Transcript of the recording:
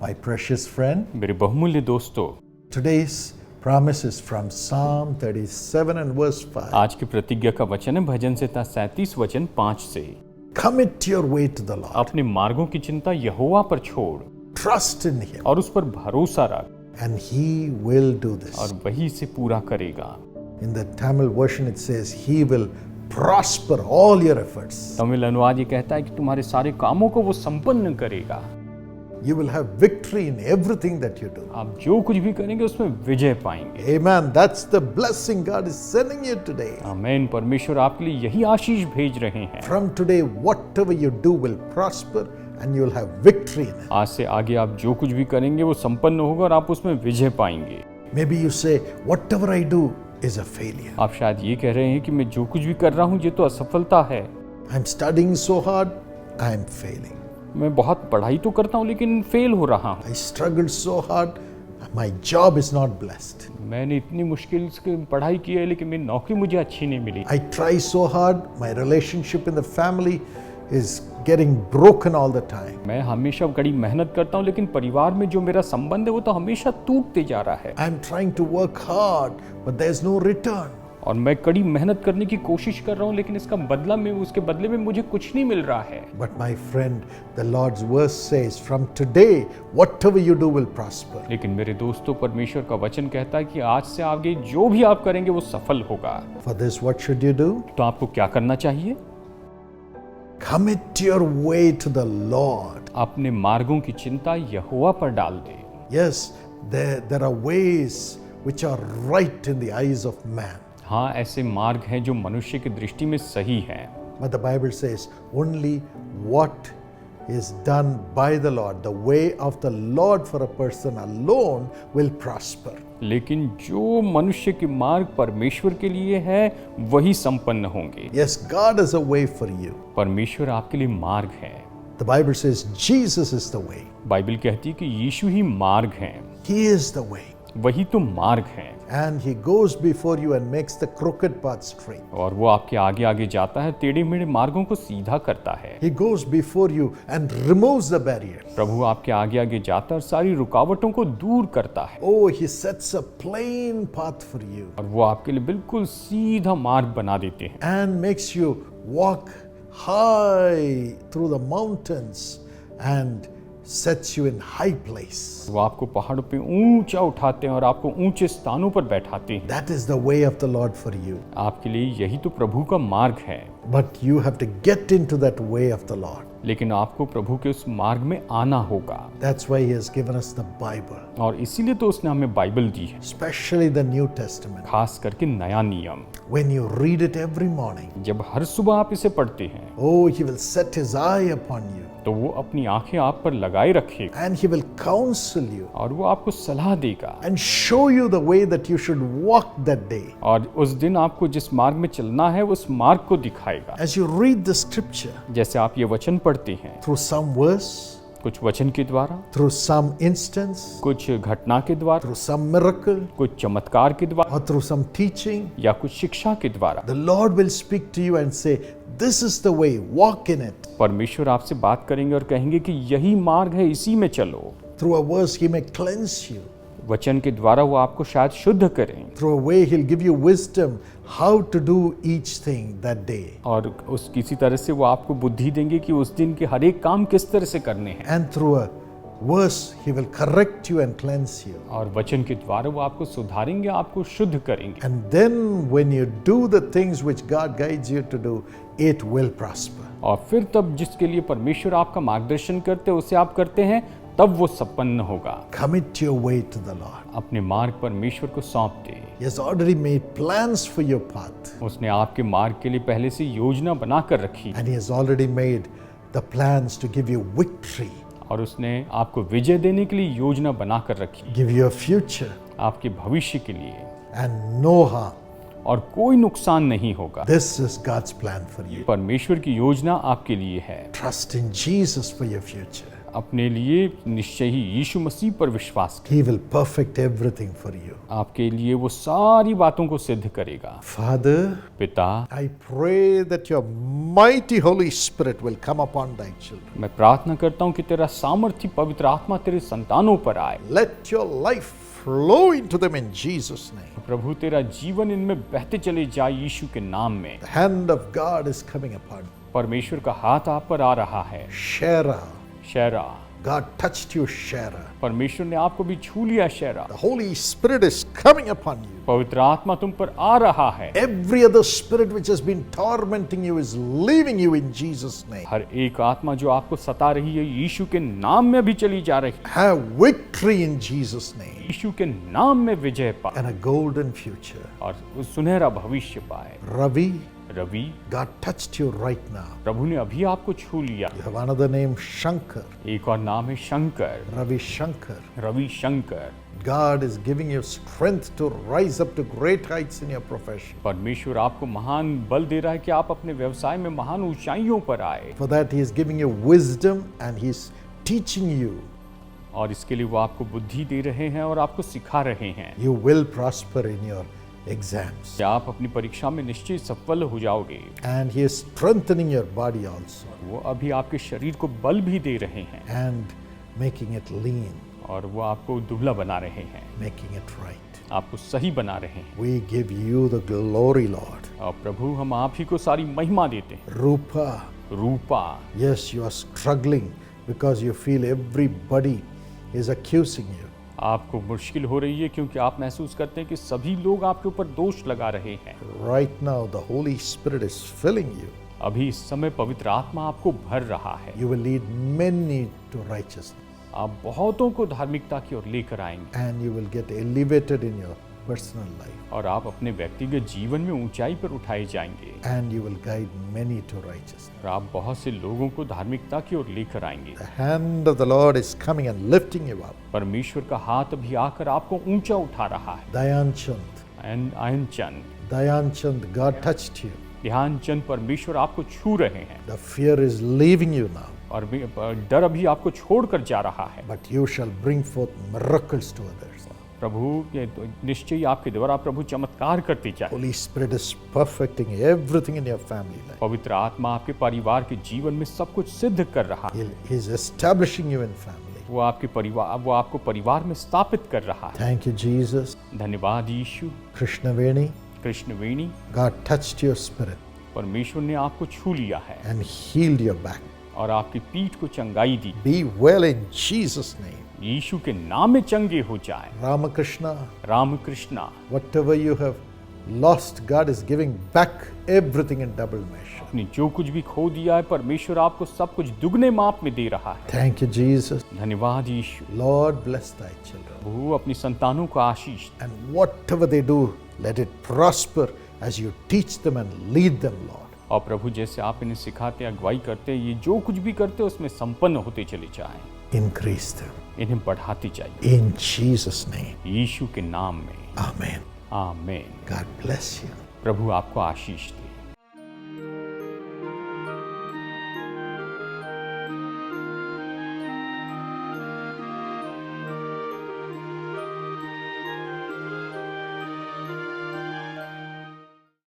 My precious friend, मेरे बहुमूल्य दोस्तों, today's promise is from Psalm 37 and verse 5. आज की प्रतिज्ञा का वचन है भजन संहिता 37 वचन 5 से। Commit your way to the Lord. अपने मार्गों की चिंता यहोवा पर छोड़ Trust in Him और उस पर भरोसा रख and He will do this. और वही से पूरा करेगा। In the Tamil version it says, He will prosper all your efforts. Tamil अनुवाद ये कहता है कि तुम्हारे सारे कामों को वो संपन्न करेगा। You will have victory in everything that you do. आप जो कुछ भी करेंगे उसमें विजय पाएंगे। Amen. That's the blessing God is sending you today. आमीन। परमेश्वर आपके लिए यही आशीष भेज रहे हैं। From today, whatever you do will prosper and you will have victory in it. आज से आगे आप जो कुछ भी करेंगे वो संपन्न होगा और आप उसमें विजय पाएंगे। Maybe you say, whatever I do is a failure. आप शायद ये कह रहे हैं कि मैं जो कुछ भी कर रहा हूँ ये तो असफलता है। I'm studying so hard, I am failing. मैं बहुत पढ़ाई तो करता हूँ लेकिन फेल हो रहा हूँ। I struggled so hard, my job is not blessed. मैंने इतनी मुश्किल से पढ़ाई की है लेकिन मेरी नौकरी मुझे अच्छी नहीं मिली। I try so hard, my relationship in the family is getting broken all the time. मैं हमेशा कड़ी मेहनत करता हूँ लेकिन परिवार में जो मेरा संबंध है वो तो हमेशा टूटते जा रहा है। I'm trying to work hard, but there's no return. और मैं कड़ी मेहनत करने की कोशिश कर रहा हूँ लेकिन उसके बदले में मुझे कुछ नहीं मिल रहा है। But my friend, the Lord's verse says, from today, whatever you do will prosper. लेकिन मेरे दोस्तों, परमेश्वर का वचन कहता है कि आज से आगे जो भी आप करेंगे वो सफल होगा। For this, what should you do? तो आपको क्या करना चाहिए? Commit your way to the Lord. अपने मार्गों की चिंता यहोवा पर डाल दे। Yes, there are ways which are right in the eyes of man. हाँ, ऐसे मार्ग हैं जो मनुष्य की दृष्टि में सही हैं। But the Bible says only what is done by the Lord, the way of the Lord for a person alone will prosper. लेकिन जो मनुष्य के मार्ग परमेश्वर के लिए है वही संपन्न होंगे। Yes, God is a way for you. परमेश्वर आपके लिए मार्ग है। The Bible says Jesus is the way. Bible कहती है कि यीशु ही मार्ग है। He is the way. वही तो मार्ग है। And He goes before you and makes the crooked path straight. और वो आपके आगे आगे जाता है, टेढ़े मेढ़े मार्गों को सीधा करता है। He goes before you and removes the barriers. प्रभु आपके आगे आगे जाता है और सारी रुकावटों को दूर करता है। Oh, He sets a plain path for you और वो आपके लिए बिल्कुल सीधा मार्ग बना देते हैं and makes you walk high through the mountains and sets you in high place. वो आपको पहाड़ों पे ऊंचा उठाते हैं और आपको ऊंचे स्थानों पर बैठाते हैं। That is the way of the Lord for you. आपके लिए यही तो प्रभु का मार्ग है। But you have to get into that way of the Lord. लेकिन आपको प्रभु के उस मार्ग में आना होगा। That's why He has given us the Bible, और इसीलिए तो उसने हमें बाइबल दी है, especially the New Testament. खास करके नया नियम। When you read it every morning, जब हर सुबह आप इसे पढ़ते हैं oh, He will set His eye upon you तो वो अपनी आंखें आप पर लगाए रखेगा and He will counsel you और वो आपको सलाह देगा and show you the way that you should walk that day. और उस दिन आपको जिस मार्ग में चलना है उस मार्ग को दिखाएगा। As you read the scripture, जैसे आप ये वचन पढ़ते हैं, through some verse, कुछ वचन के द्वारा, through some instance, कुछ घटना के द्वारा, through some miracle, कुछ चमत्कार के द्वारा or through some teaching, या कुछ शिक्षा के द्वारा the Lord will speak to you and say, this is the way, walk in it. परमेश्वर आपसे बात करेंगे और कहेंगे कि यही मार्ग है, इसी में चलो। Through a verse, He may cleanse you. वचन के द्वारा वो आपको शायद शुद्ध करें Through a way, He'll give you wisdom how to do each thing that day. और उस किसी तरह से वो आपको बुद्धि देंगे कि उस दिन के हर एक काम किस तरह से करने हैं। And through a verse, He will correct you and cleanse you. और वचन के द्वारा वो आपको सुधारेंगे, आपको शुद्ध करेंगे। And then when you do the things which God guides you to do, it will prosper. और फिर तब जिसके लिए परमेश्वर आपका मार्गदर्शन करते हैं उसे आप करते हैं, तब वो संपन्न होगा। Commit your way to the Lord. अपने मार्ग परमेश्वर को सौंप दे। He has already made plans for your path. उसने आपके मार्ग के लिए पहले से योजना बना कर रखी And He has already made the plans to give you victory, और उसने आपको विजय देने के लिए योजना बना कर रखी, give you a future आपके भविष्य के लिए, and no harm. और कोई नुकसान नहीं होगा। This is God's plan for you. परमेश्वर की योजना आपके लिए है। Trust in Jesus for your future. अपने लिए निश्चय ही यीशु मसीह पर विश्वास करें। He will perfect everything for you. आपके लिए वो सारी बातों को सिद्ध करेगा। Father, पिता, I pray that your mighty Holy Spirit will come upon thy children. मैं प्रार्थना करता हूँ कि तेरा सामर्थ्य पवित्र आत्मा तेरे संतानों पर आए। Let your life flow into them in Jesus' name. प्रभु तेरा जीवन इनमें बहते चले जाए यीशु के नाम में। The hand of God is coming upon you. परमेश्वर का हाथ आप पर आ रहा है। Shara, शैरा, God touched you, Shara. परमेश्वर ने आपको भी छू लिया। शैरा, The Holy Spirit is coming upon you. पवित्र आत्मा तुम पर आ रहा है। Every other spirit which has been tormenting you is leaving you in Jesus' name. हर एक आत्मा जो आपको सता रही है यीशु के नाम में भी चली जा रही है। Have victory in Jesus' name यीशु के नाम में विजय पाए and a golden future. और सुनहरा भविष्य पाए। Ravi, Ravi, God touched you right now. प्रभु ने अभी आपको छू लिया। You have another name, Shankar. एक और नाम है Shankar, Ravi Shankar. Ravi Shankar. God is giving you strength to rise up to great heights in your profession. परमेश्वर आपको महान बल दे रहा है कि आप अपने व्यवसाय में महान ऊंचाइयों पर आए। For that, He is giving you wisdom and He is teaching you. और इसके लिए वो आपको बुद्धि दे रहे हैं और आपको सिखा रहे हैं You will prosper in your exams. कि आप अपनी परीक्षा में निश्चय सफल हो जाओगे। And He is strengthening your body also वो अभी आपके शरीर को बल भी दे रहे हैं and making it lean, और वो आपको दुबला बना रहे हैं, making it right. आपको सही बना रहे हैं। We give you the glory, Lord. और प्रभु हम आप ही को सारी महिमा देते हैं। Rupa, Rupa, yes, you are struggling because you feel everybody is accusing you. आपको मुश्किल हो रही है क्योंकि आप महसूस करते हैं कि सभी लोग आपके ऊपर दोष लगा रहे हैं। Right now, the Holy Spirit is filling you. अभी इस समय पवित्र आत्मा आपको भर रहा है। You will lead many to righteousness आप बहुतों को धार्मिकता की ओर लेकर आएंगे and you will get elevated in your personal life और आप अपने व्यक्तिगत जीवन में ऊंचाई पर उठाए जाएंगे and you will guide many to righteousness. और आप बहुत से लोगों को धार्मिकता की ओर लेकर आएंगे। The hand of the Lord is coming and lifting you up. परमेश्वर का हाथ अभी आकर आपको ऊंचा उठा रहा है। Dayan Chand, ion Chand, Dayan Chand, God touched you. ध्यान चंद, परमेश्वर आपको छू रहे हैं The fear is leaving you now, और डर अभी आपको छोड़कर जा रहा है। but you shall bring forth miracles to others. प्रभु ये तो निश्चय आपके द्वारा प्रभु चमत्कार करते जाए। Holy Spirit is perfecting everything in your family life. पवित्र आत्मा आपके परिवार के जीवन में सब कुछ सिद्ध कर रहा है। He is establishing you in family. वो आपको परिवार में स्थापित कर रहा है। Thank you, Jesus. धन्यवाद यीशु। Krishna Veni, Krishna Veni, God touched your spirit परमेश्वर ने आपको छू लिया है and healed your back. और आपकी पीठ को चंगाई दी। Be well in Jesus' name. यीशु के नाम में चंगे हो जाए। Ramakrishna, Ramakrishna, whatever you have lost, God is giving back everything in double measure. अपनी जो कुछ भी खो दिया है परमेश्वर आपको सब कुछ दुगने माप में दे रहा है। Thank you, Jesus. धन्यवाद यीशु। Lord, bless thy children. प्रभु अपनी संतानों को आशीष दे। And whatever they do, let it prosper as you teach them and lead them, Lord. और प्रभु जैसे आप इन्हें सिखाते अगुवाई करते ये जो कुछ भी करते उसमें संपन्न होते चले जाएं। Increase them. इन्हें बढ़ाते जाइए In Jesus' name. यीशु के नाम में। Amen. आमीन। God bless you. प्रभु आपको आशीष दे।